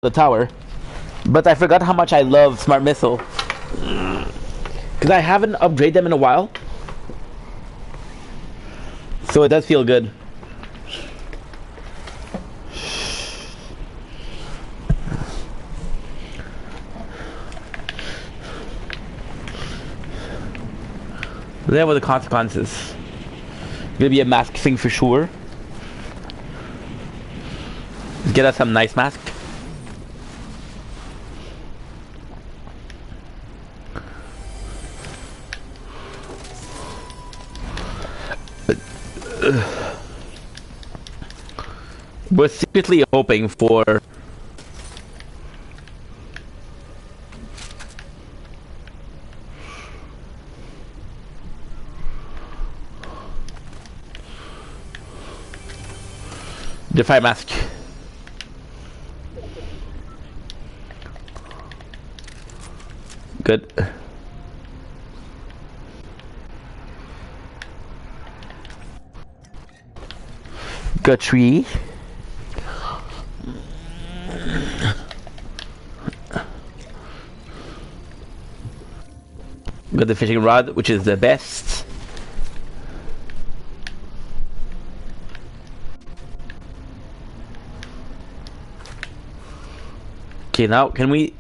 the tower, but I forgot how much I love smart missile because I haven't upgraded them in a while, so it does feel good. There were the consequences. Gonna be a mask thing for sure. Let's get us some nice mask. We're secretly hoping for Defy mask. Good. Good tree. Got the fishing rod, which is the best. Okay, now can we?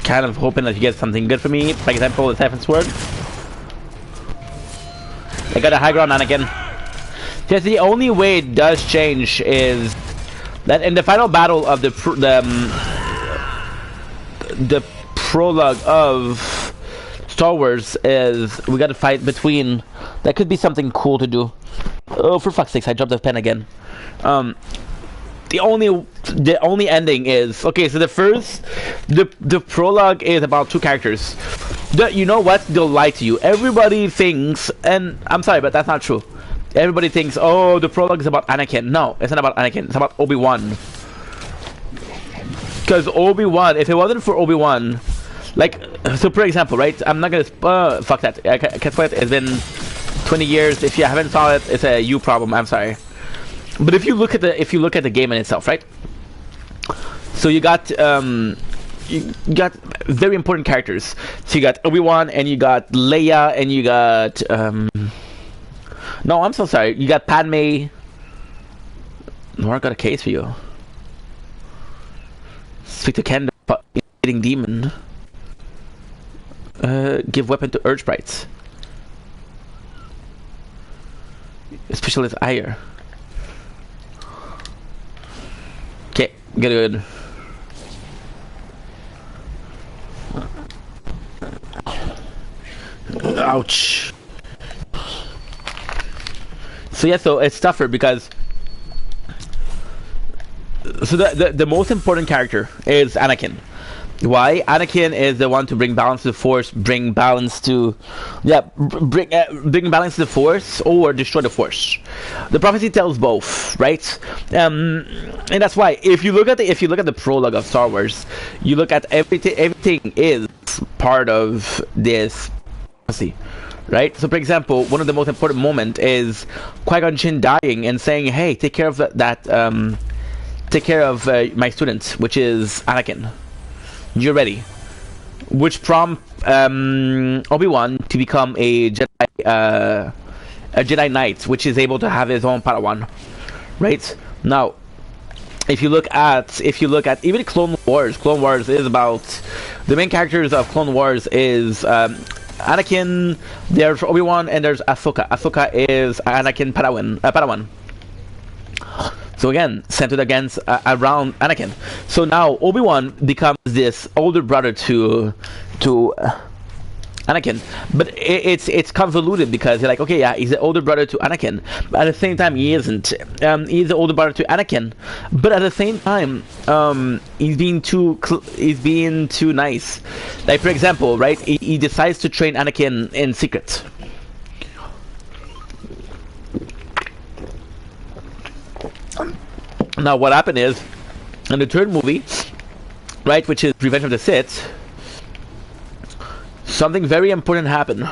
Kind of hoping that you get something good for me, for example, the Siphon Sword. I got a high ground Anakin. Just the only way it does change is that in the final battle of the prologue of Star Wars is we got to fight between. That could be something cool to do. Oh, for fuck's sakes! I dropped the pen again. The only ending is okay. So the prologue is about two characters. You know what? They'll lie to you. Everybody thinks, and I'm sorry, but that's not true. Everybody thinks, oh, the prologue is about Anakin. No, it's not about Anakin. It's about Obi-Wan. Because Obi-Wan, if it wasn't for Obi-Wan, like, so for example, right? I'm not gonna fuck that. I can't spoil it. It's been 20 years. If you haven't saw it, it's a you problem. I'm sorry. But if you look at the game in itself, right? So you got very important characters. So you got Obi-Wan, and you got Leia, and you got no, I'm so sorry. You got Padme. No, I got a case for you. Speak to Ken, the eating demon. Give weapon to Urge Sprites. Specialist Ire. Okay, good. Ouch. So yeah, so it's tougher because so the most important character is Anakin. Why? Anakin is the one to bring balance to the Force, bring balance to bring balance to the Force or destroy the Force. The prophecy tells both, right? And that's why if you look at the prologue of Star Wars, you look at everything is part of this prophecy. Right? So, for example, one of the most important moments is Qui-Gon Jinn dying and saying, "Hey, take care of take care of my student, which is Anakin. You're ready." Which prompt Obi-Wan to become a Jedi Knight, which is able to have his own Padawan. Right? Now, if you look at even Clone Wars is about the main characters of Clone Wars is Anakin, there's Obi-Wan, and there's Ahsoka. Ahsoka is Anakin Padawan. So again, centered around Anakin. So now Obi-Wan becomes this older brother to to Anakin, but it's convoluted because you're like, okay, yeah, he's the older brother to Anakin, but at the same time he isn't. He's the older brother to Anakin, but at the same time, he's being too nice. Like for example, right? He decides to train Anakin in secret. Now, what happened is in the third movie, right, which is Revenge of the Sith. Something very important happened.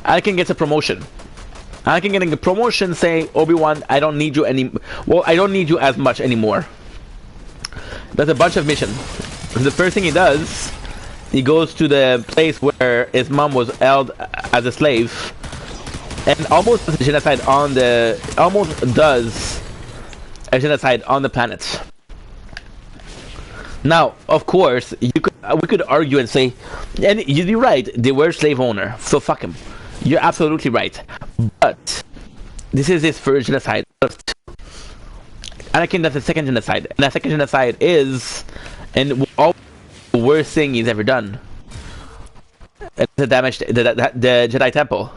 Anakin gets a promotion. Anakin getting a promotion, say, Obi-Wan, I don't need you I don't need you as much anymore. Does a bunch of missions. The first thing he does, he goes to the place where his mom was held as a slave, and almost does a genocide on the planet. Now, of course, we could argue and say, and you'd be right, they were slave owner, so fuck him. You're absolutely right. But this is his first genocide. Anakin does a second genocide, and that second genocide is, and all the worst thing he's ever done. It's the damage the Jedi Temple.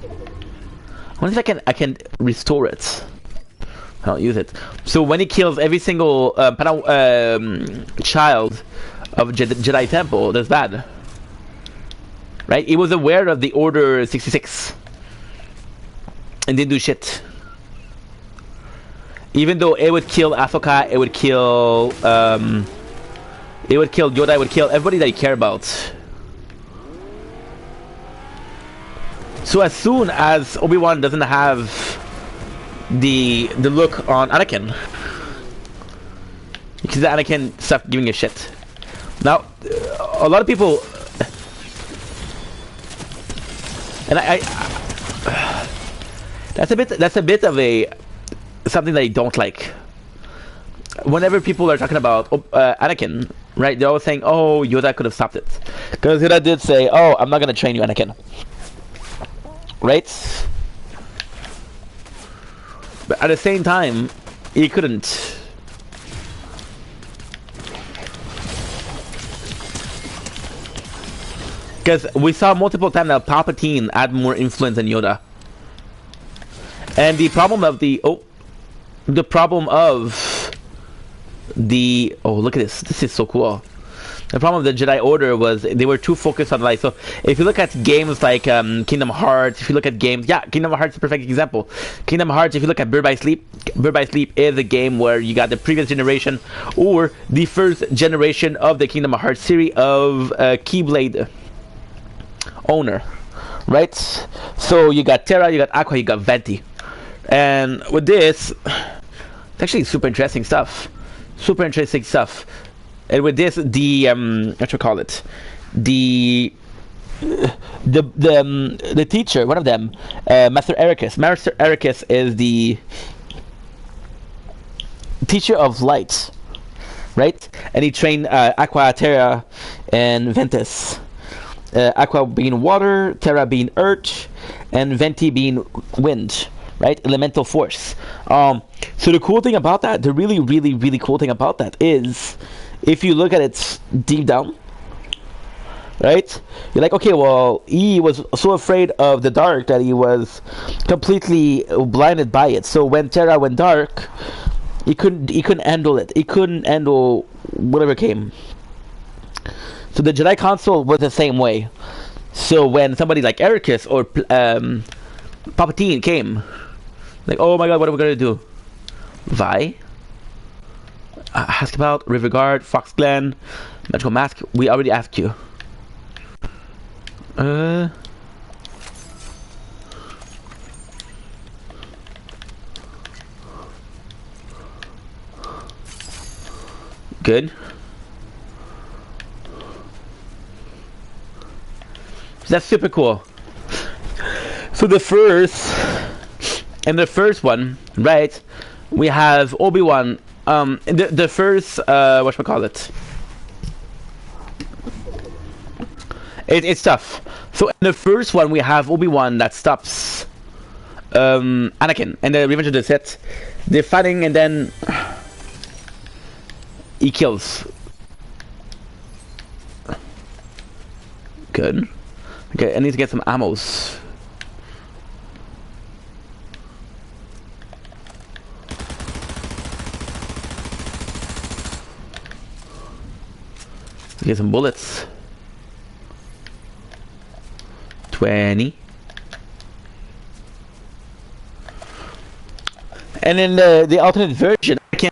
I wonder if I can restore it. I'll use it. So when he kills every single child of Jedi Temple, that's bad. Right? He was aware of the Order 66 and didn't do shit. Even though it would kill Ahsoka, it would kill Yoda, it would kill everybody that you care about. So as soon as Obi-Wan doesn't have the look on Anakin, because Anakin stopped giving a shit. Now, a lot of people, and that's a bit of a something that I don't like. Whenever people are talking about Anakin, right? They're always saying, "Oh, Yoda could have stopped it," because Yoda did say, "Oh, I'm not gonna train you, Anakin." Right? But at the same time, he couldn't. Because we saw multiple times that Palpatine had more influence than Yoda. And the problem of oh, look at this. This is so cool. The problem of the Jedi Order was they were too focused on light. So if you look at games like Kingdom Hearts, if you look at games, yeah, Kingdom Hearts is a perfect example. Kingdom Hearts, if you look at Bird by Sleep is a game where you got the previous generation or the first generation of the Kingdom Hearts series of Keyblade owner, right? So you got Terra, you got Aqua, you got Venti. And with this, it's actually super interesting stuff. Super interesting stuff. And with this, the what you call it, the teacher, one of them, Master Ericus. Master Ericus is the teacher of light, right? And he trained Aqua, Terra, and Ventus. Aqua being water, Terra being earth, and Venti being wind, right? Elemental force. So the cool thing about that, the really, really, really cool thing about that is, if you look at it deep down, right? You're like, okay, well, he was so afraid of the dark that he was completely blinded by it. So when Terra went dark, he couldn't handle it. He couldn't handle whatever came. So the Jedi Council was the same way. So when somebody like Ericus or Palpatine came, like, oh my god, what are we gonna do? Vi? Ask about River Guard, Fox Glen, Magical Mask. We already asked you. Good. That's super cool. So the first one, right? We have Obi-Wan. The first whatchamacallit. It's tough. So in the first one we have Obi-Wan that stops Anakin and the Revenge of the Sith. They're fighting and then he kills. Good. Okay, I need to get some ammos. Get some bullets. 20. And in the alternate version, Anakin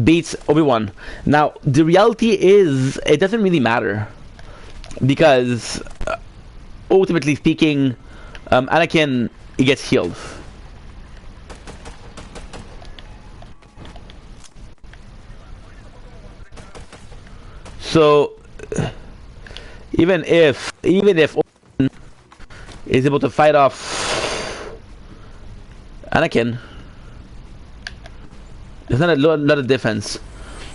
beats Obi-Wan. Now, the reality is, it doesn't really matter. Because, ultimately speaking, Anakin, he gets healed. So, even if Obi-Wan is able to fight off Anakin, there's not a lot of difference.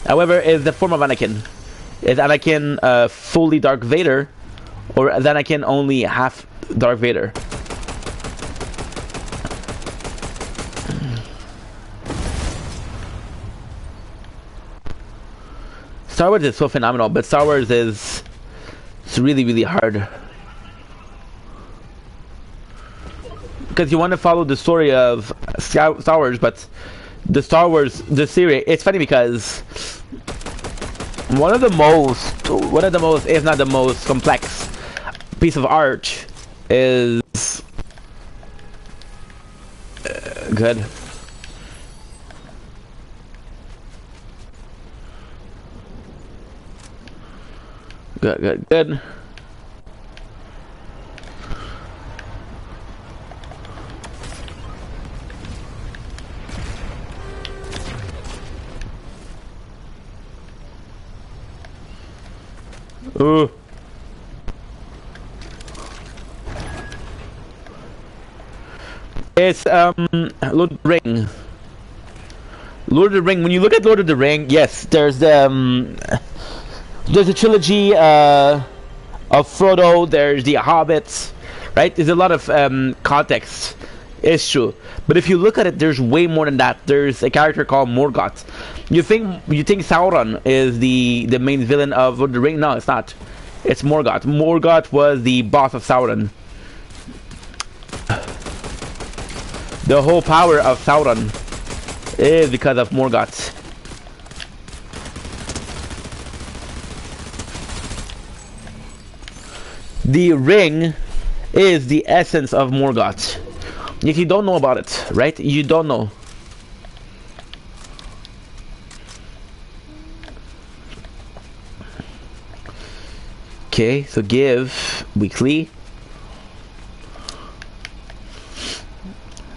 However, is the form of Anakin. Is Anakin fully Dark Vader, or is Anakin only half Darth Vader? Star Wars is so phenomenal, but Star Wars is it's really, really hard. Because you want to follow the story of Star Wars, but the Star Wars, the series, it's funny because one of the most, if not the most complex piece of art is good. Good. Ooh. It's Lord of the Ring. Lord of the Ring. When you look at Lord of the Ring, yes, there's a trilogy of Frodo. There's the Hobbits, right? There's a lot of context. It's true, but if you look at it, there's way more than that. There's a character called Morgoth. You think Sauron is the main villain of Lord of the Ring? No, it's not. It's Morgoth. Morgoth was the boss of Sauron. The whole power of Sauron is because of Morgoth. The ring is the essence of Morgoth. If you don't know about it, right? You don't know. Okay, so give weekly.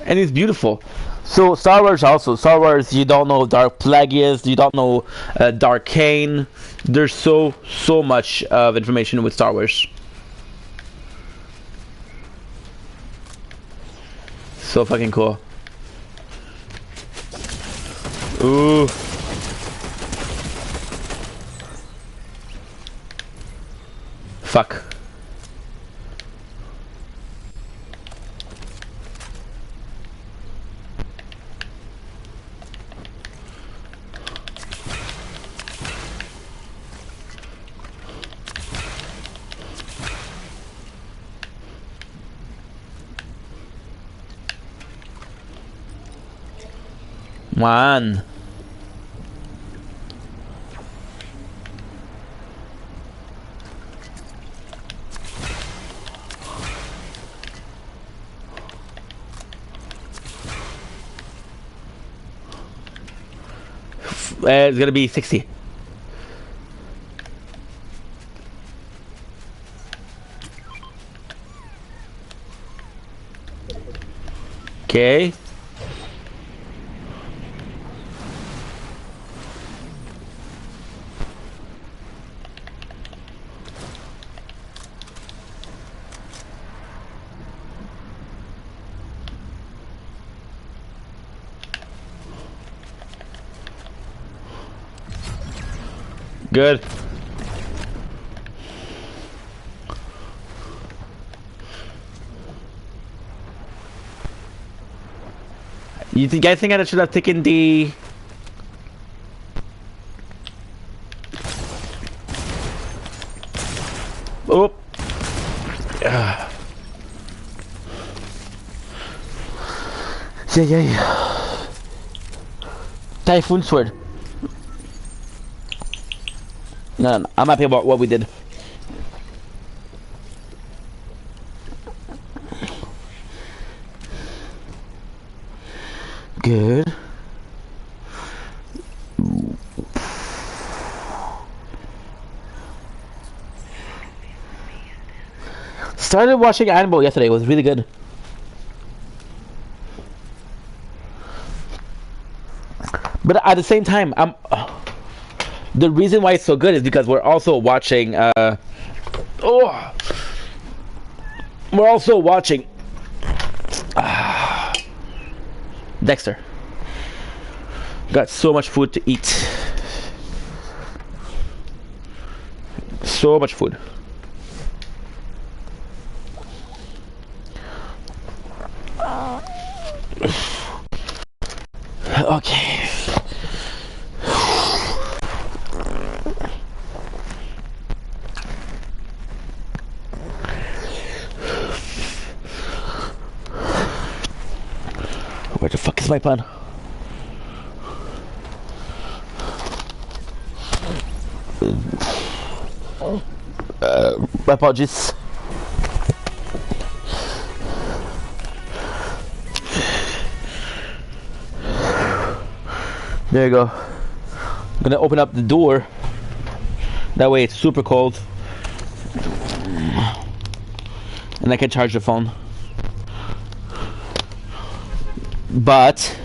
And it's beautiful. So Star Wars also. Star Wars, you don't know Dark Plagueis, you don't know Darkane. There's so much of information with Star Wars. So fucking cool. Ooh. Fuck. Man. It's gonna be 60. Okay. Good. You guys think I should have taken the... Oh. Yeah. Typhoon sword. No, I'm happy about what we did. Good. Started watching Animal yesterday. It was really good. But at the same time, the reason why it's so good is because we're also watching. We're also watching Dexter. Got so much food to eat. So much food. Okay. Where the fuck is my pen? My apologies. There you go. I'm gonna open up the door. That way it's super cold. And I can charge the phone. But